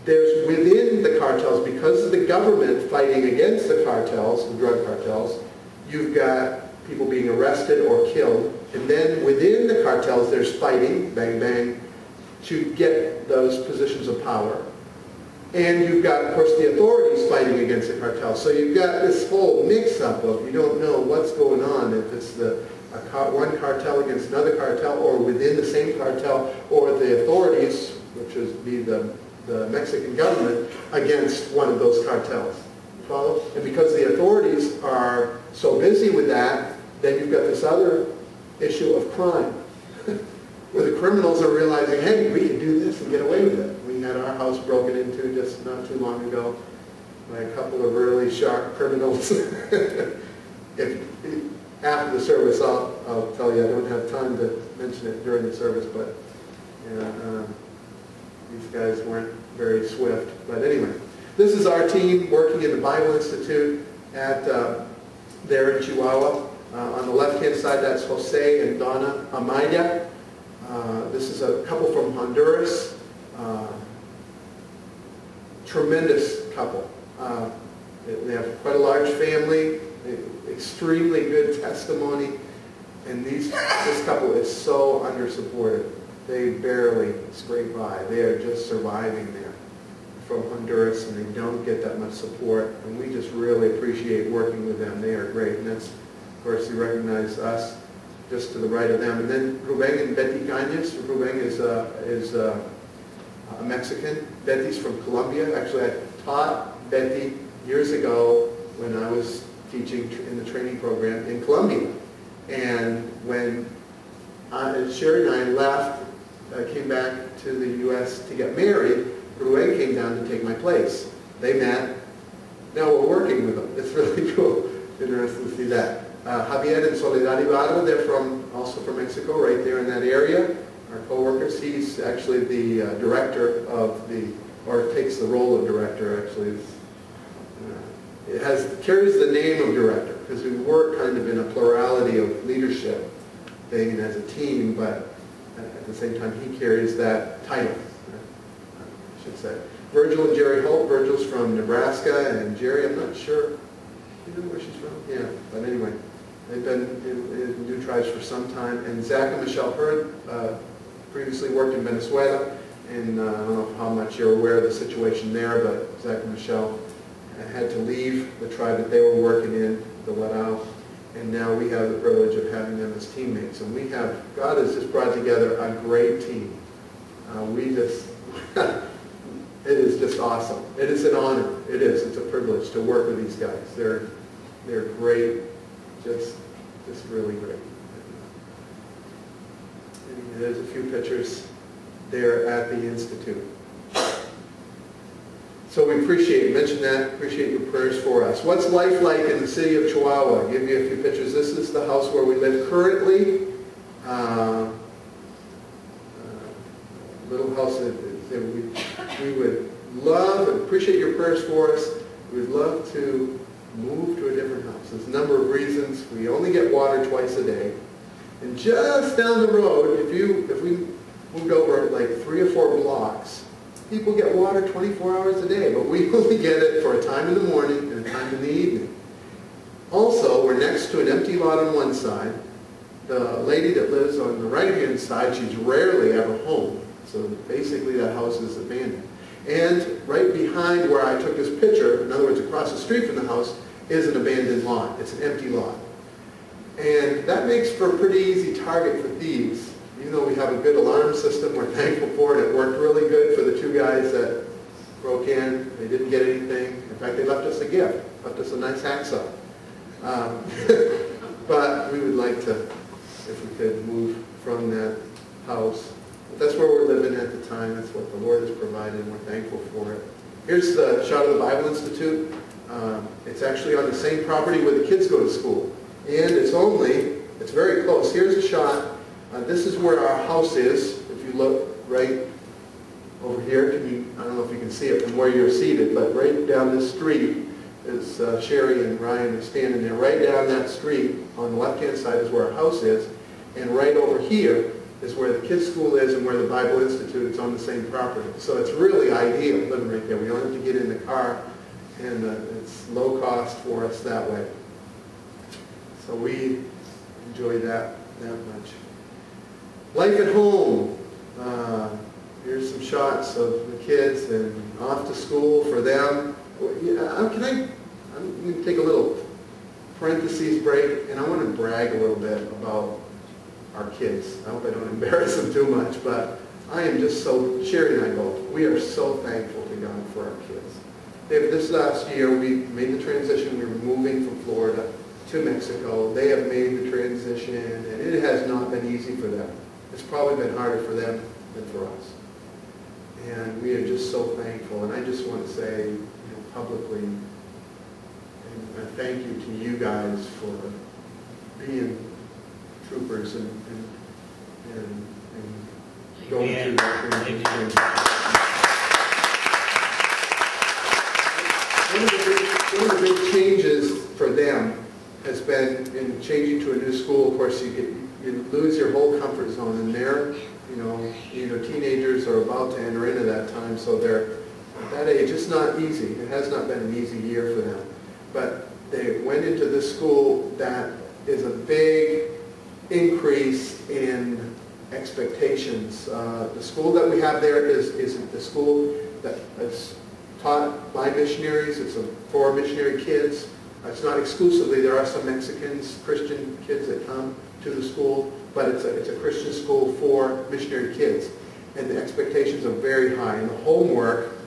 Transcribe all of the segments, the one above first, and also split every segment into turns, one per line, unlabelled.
there's within the cartels, because of the government fighting against the cartels, the drug cartels, you've got people being arrested or killed. And then within the cartels, there's fighting, bang, bang, to get those positions of power. And you've got, of course, the authorities fighting against the cartels. So you've got this whole mix-up of you don't know what's going on, if it's one cartel against another cartel, or within the same cartel, or the authorities, which would be the Mexican government, against one of those cartels. Follow? And because the authorities are so busy with that, then you've got this other issue of crime, where the criminals are realizing, hey, we can do this and get away with it. We had our house broken into just not too long ago by a couple of really sharp criminals. After the service, I'll tell you, I don't have time to mention it during the service, but yeah, these guys weren't very swift. But anyway, this is our team working in the Bible Institute at there in Chihuahua. On the left-hand side, that's Jose and Donna Amaya. This is a couple from Honduras. Tremendous couple. They have quite a large family, extremely good testimony, and this couple is so under-supported. They barely scrape by. They are just surviving there from Honduras, and they don't get that much support, and we just really appreciate working with them. They are great, and that's, of course, you recognize us just to the right of them. And then Ruben and Betty Cañas. Ruben is a Mexican. Betty's from Colombia. Actually, I taught Betty years ago when I was teaching in the training program in Colombia. And when Sheri and I left, came back to the U.S. to get married, Earle came down to take my place. They met. Now we're working with them. It's really cool. Interesting to see that. Javier and Soledad Ibarra, they're also from Mexico, right there in that area. Our co-workers. He's actually the director of or takes the role of director, actually. It carries the name of director, because we work kind of in a plurality of leadership thing and as a team, but at the same time he carries that title, I should say. Virgil and Jerry Holt. Virgil's from Nebraska, and Jerry, I'm not sure. You know where she's from? Yeah, but anyway, they've been in New Tribes for some time. And Zach and Michelle Hurd previously worked in Venezuela, and I don't know how much you're aware of the situation there, but Zach and Michelle had to leave the tribe that they were working in, the Wadao, and now we have the privilege of having them as teammates. And God has just brought together a great team. It is just awesome. It is an honor. It is. It's a privilege to work with these guys. They're great, just really great. And there's a few pictures there at the Institute. So we mention that, appreciate your prayers for us. What's life like in the city of Chihuahua? I'll give you a few pictures. This is the house where we live currently. Little house that we would love and appreciate your prayers for us. We would love to move to a different house. There's a number of reasons. We only get water twice a day. And just down the road, if we moved over like 3 or 4 blocks, people get water 24 hours a day, but we only get it for a time in the morning and a time in the evening. Also, we're next to an empty lot on one side. The lady that lives on the right-hand side, she's rarely ever home. So basically that house is abandoned. And right behind where I took this picture, in other words, across the street from the house, is an abandoned lot. It's an empty lot. And that makes for a pretty easy target for thieves. Even though we have a good alarm system, we're thankful for it. It worked really good for the 2 guys that broke in. They didn't get anything. In fact, they left us a gift, left us a nice hacksaw. But we would like to, if we could, move from that house. But that's where we're living at the time. That's what the Lord has provided, and we're thankful for it. Here's the shot of the Bible Institute. It's actually on the same property where the kids go to school. And it's very close. Here's a shot. This is where our house is. If you look right over here, I don't know if you can see it from where you're seated, but right down this street is Sheri and Ryan are standing there. Right down that street on the left-hand side is where our house is. And right over here is where the kids' school is and where the Bible Institute is on the same property. So it's really ideal living right there. We don't have to get in the car, and it's low cost for us that way. So we enjoy that much. Life at home. Here's some shots of the kids and off to school for them. I'm going to take a little parentheses break, and I want to brag a little bit about our kids. I hope I don't embarrass them too much, but I am just so, Sheri and I both, we are so thankful to God for our kids. This last year, we made the transition. We were moving from Florida to Mexico. They have made the transition, and it has not been easy for them. It's probably been harder for them than for us. And we are just so thankful. And I just want to say, publicly, and thank you to you guys for being troopers and going through that transition. One of the big changes for them has been in changing to a new school. Of course, you lose your whole comfort zone, and they're, teenagers are about to enter into that time, so they're at that age. It's not easy. It has not been an easy year for them. But they went into this school that is a big increase in expectations. The school that we have there is the school that is taught by missionaries. It's for missionary kids. It's not exclusively. There are some Mexicans, Christian kids that come to the school, but it's a Christian school for missionary kids. And the expectations are very high. And the homework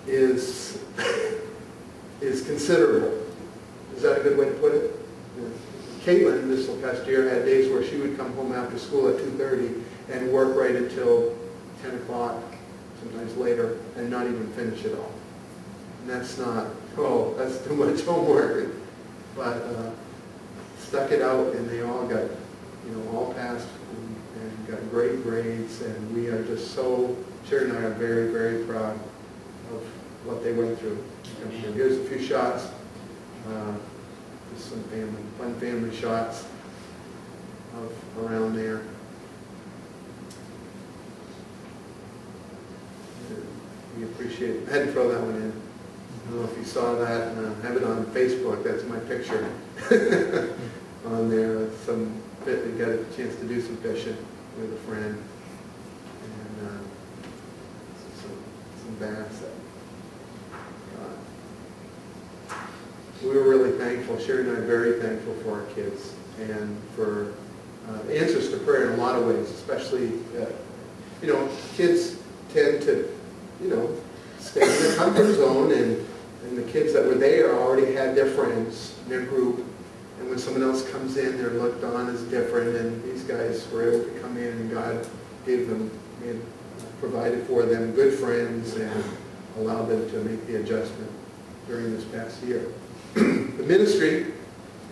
is considerable. Is that a good way to put it? Yeah. Caitlin, this past year, had days where she would come home after school at 2:30 and work right until 10 o'clock, sometimes later, and not even finish it all. And that's not, that's too much homework. But stuck it out, and they all got, all passed and got great grades, and we are just so, Sheri and I are very, very proud of what they went through. Here's a few shots, just some fun family shots of around there. And we appreciate it. I had to throw that one in. I don't know if you saw that. I have it on Facebook. That's my picture on there. We got a chance to do some fishing with a friend, and some bass that we were really thankful. Sheri and I are very thankful for our kids and for answers to prayer in a lot of ways, especially, kids tend to, stay in their comfort zone, and the kids that were there already had their friends, their group, and when someone else comes in, they're looked on as different, and these guys were able to come in, and God gave them, provided for them good friends, and allowed them to make the adjustment during this past year. The ministry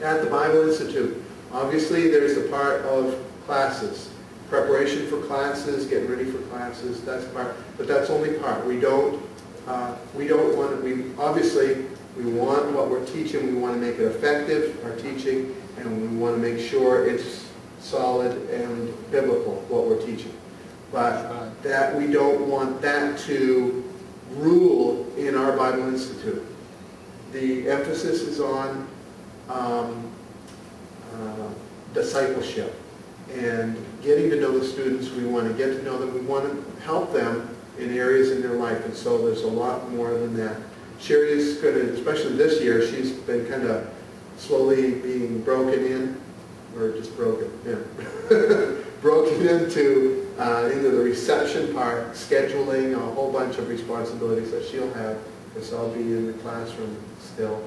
at the Bible Institute. Obviously, there's the part of classes, preparation for classes, getting ready for classes. That's part, but that's only part. We don't want. Obviously we want what we're teaching. We want to make it effective, our teaching, and we want to make sure it's solid and biblical what we're teaching. But that we don't want that to rule in our Bible Institute. The emphasis is on discipleship and getting to know the students. We want to get to know them. We want to help them in areas in their life, and so there's a lot more than that. Sheri is going to, especially this year, she's been kind of slowly being broken in, or just broken, broken into the reception part, scheduling, a whole bunch of responsibilities that she'll have, because I'll be in the classroom still.